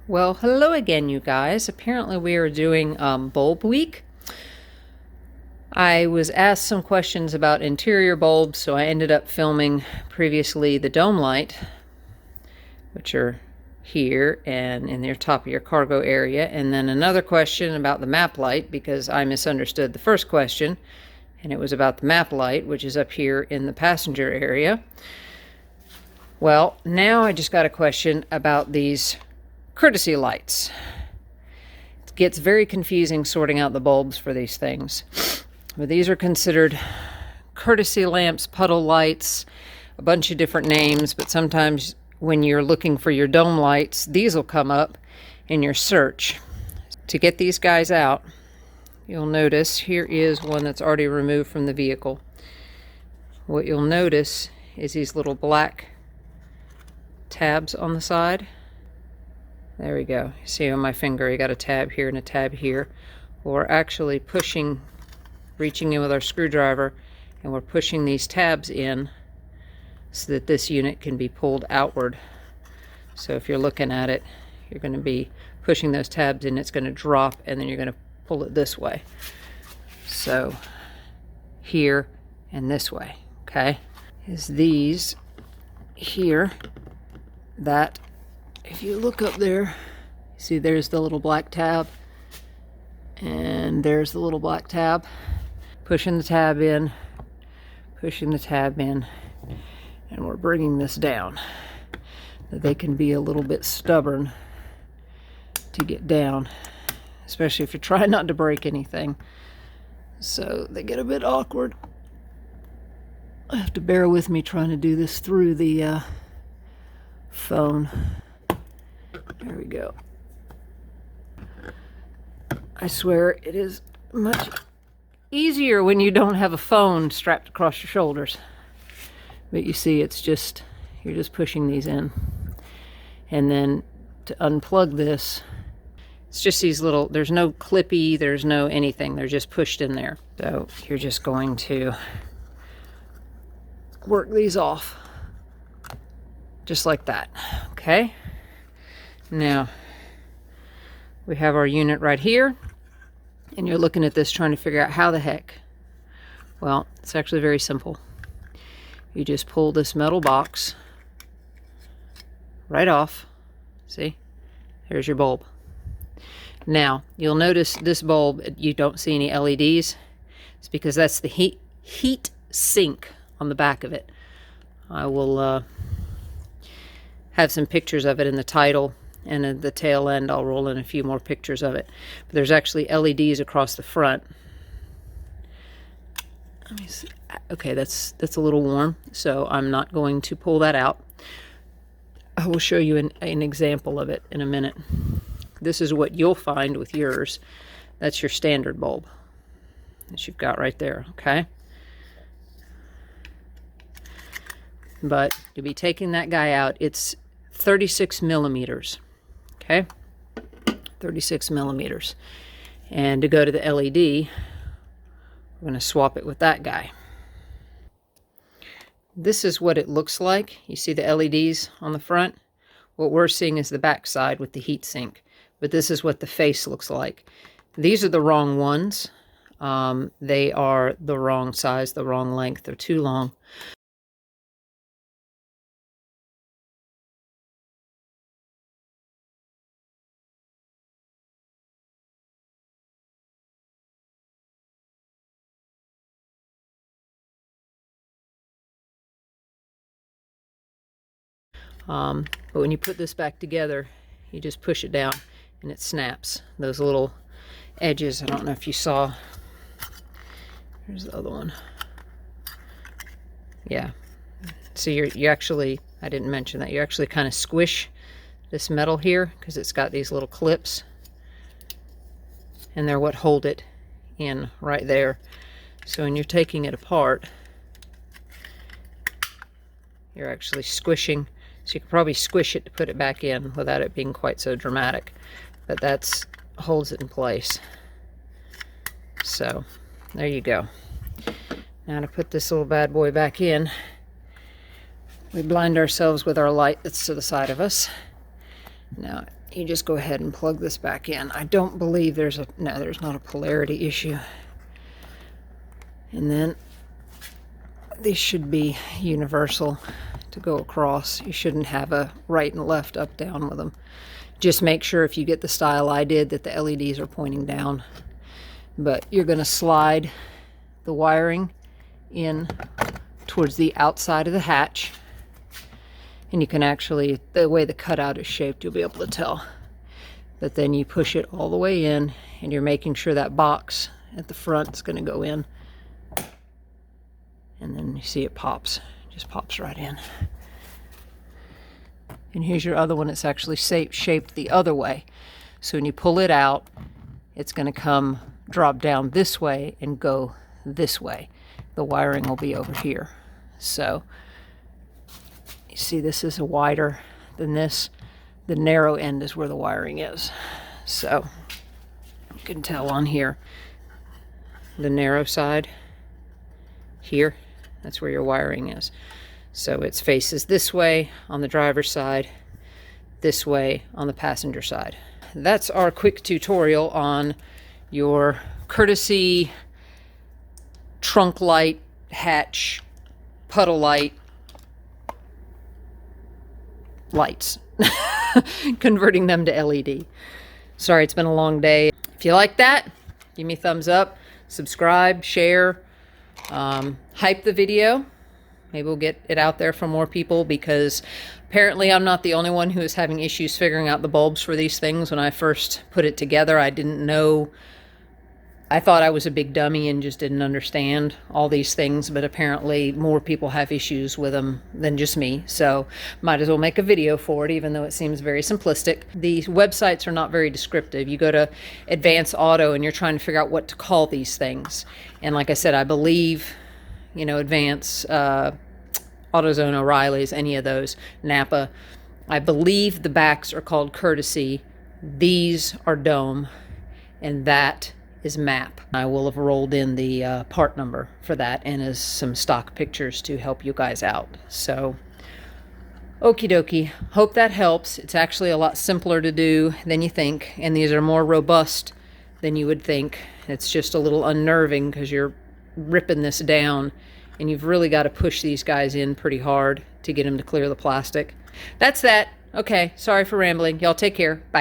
Well, hello again, you guys. Apparently we are doing bulb week. I was asked some questions about interior bulbs, so I ended up filming previously the dome light, which are here and in the top of your cargo area, and then another question about the map light, because I misunderstood the first question, and it was about the map light, which is up here in the passenger area. Well, now I just got a question about these courtesy lights. It gets very confusing sorting out the bulbs for these things. But these are considered courtesy lamps, puddle lights, a bunch of different names, but sometimes when you're looking for your dome lights, these will come up in your search. To get these guys out, you'll notice here is one that's already removed from the vehicle. What you'll notice is these little black tabs on the side. There we go. You see on my finger, you got a tab here and a tab here. We're actually reaching in with our screwdriver, and we're pushing these tabs in so that this unit can be pulled outward. So if you're looking at it, you're going to be pushing those tabs in, it's going to drop, and then you're going to pull it this way. So here and this way, okay? Is these here that if you look up there, see there's the little black tab, and there's the little black tab. Pushing the tab in, pushing the tab in, and we're bringing this down. They can be a little bit stubborn to get down, especially if you're trying not to break anything. So they get a bit awkward. I have to bear with me trying to do this through the phone. There we go. I swear it is much easier when you don't have a phone strapped across your shoulders. But you see, it's just, you're just pushing these in. And then to unplug this, it's just these little, there's no clippy, there's no anything, they're just pushed in there. So you're just going to work these off just like that, okay? Now, we have our unit right here, and you're looking at this trying to figure out how the heck. Well, it's actually very simple. You just pull this metal box right off. See? There's your bulb. Now, you'll notice this bulb, you don't see any LEDs. It's because that's the heat sink on the back of it. I will have some pictures of it in the title, and at the tail end I'll roll in a few more pictures of it. But there's actually LEDs across the front. Let me see. Okay, that's a little warm, so I'm not going to pull that out. I will show you an example of it in a minute. This is what you'll find with yours. That's your standard bulb that you've got right there, okay? But you'll be taking that guy out. It's 36 millimeters, okay? 36 millimeters. And to go to the LED, we're going to swap it with that guy. This is what it looks like. You see the LEDs on the front? What we're seeing is the back side with the heat sink. But this is what the face looks like. These are the wrong ones. They are the wrong size, the wrong length. They're too long. But when you put this back together, you just push it down and it snaps. Those little edges, I don't know if you saw. Here's the other one. Yeah. So you actually, I didn't mention that, you actually kind of squish this metal here because it's got these little clips. And they're what hold it in right there. So when you're taking it apart, you're actually squishing. So you could probably squish it to put it back in without it being quite so dramatic. But that's holds it in place. So there you go. Now to put this little bad boy back in, we blind ourselves with our light that's to the side of us. Now you just go ahead and plug this back in. I don't believe there's not a polarity issue. And then these should be universal to go across. You shouldn't have a right and left, up, down with them. Just make sure if you get the style I did that the LEDs are pointing down. But you're going to slide the wiring in towards the outside of the hatch. And you can actually, the way the cutout is shaped, you'll be able to tell. But then you push it all the way in, and you're making sure that box at the front is going to go in. And then you see it pops. It just pops right in. And here's your other one. It's actually shaped the other way. So when you pull it out, it's going to drop down this way and go this way. The wiring will be over here. So you see this is wider than this. The narrow end is where the wiring is. So you can tell on here, the narrow side here, that's where your wiring is. So it faces this way on the driver's side, this way on the passenger side. That's our quick tutorial on your courtesy trunk light, hatch, puddle light, lights. Converting them to LED. Sorry, it's been a long day. If you like that, give me a thumbs up, subscribe, share, hype the video. Maybe we'll get it out there for more people, because apparently I'm not the only one who is having issues figuring out the bulbs for these things. When I first put it together, I didn't know. I thought I was a big dummy and just didn't understand all these things, but apparently more people have issues with them than just me. So might as well make a video for it, even though it seems very simplistic. These websites are not very descriptive. You go to Advanced Auto and you're trying to figure out what to call these things. And like I said, I believe, Advance, AutoZone, O'Reilly's, any of those, Napa, I believe the backs are called courtesy. These are dome, and that is map. I will have rolled in the part number for that, and as some stock pictures to help you guys out. So okie dokie, hope that helps. It's actually a lot simpler to do than you think, and these are more robust than you would think. It's just a little unnerving because you're ripping this down, and you've really got to push these guys in pretty hard to get them to clear the plastic. That's that. Okay, sorry for rambling. Y'all take care. Bye.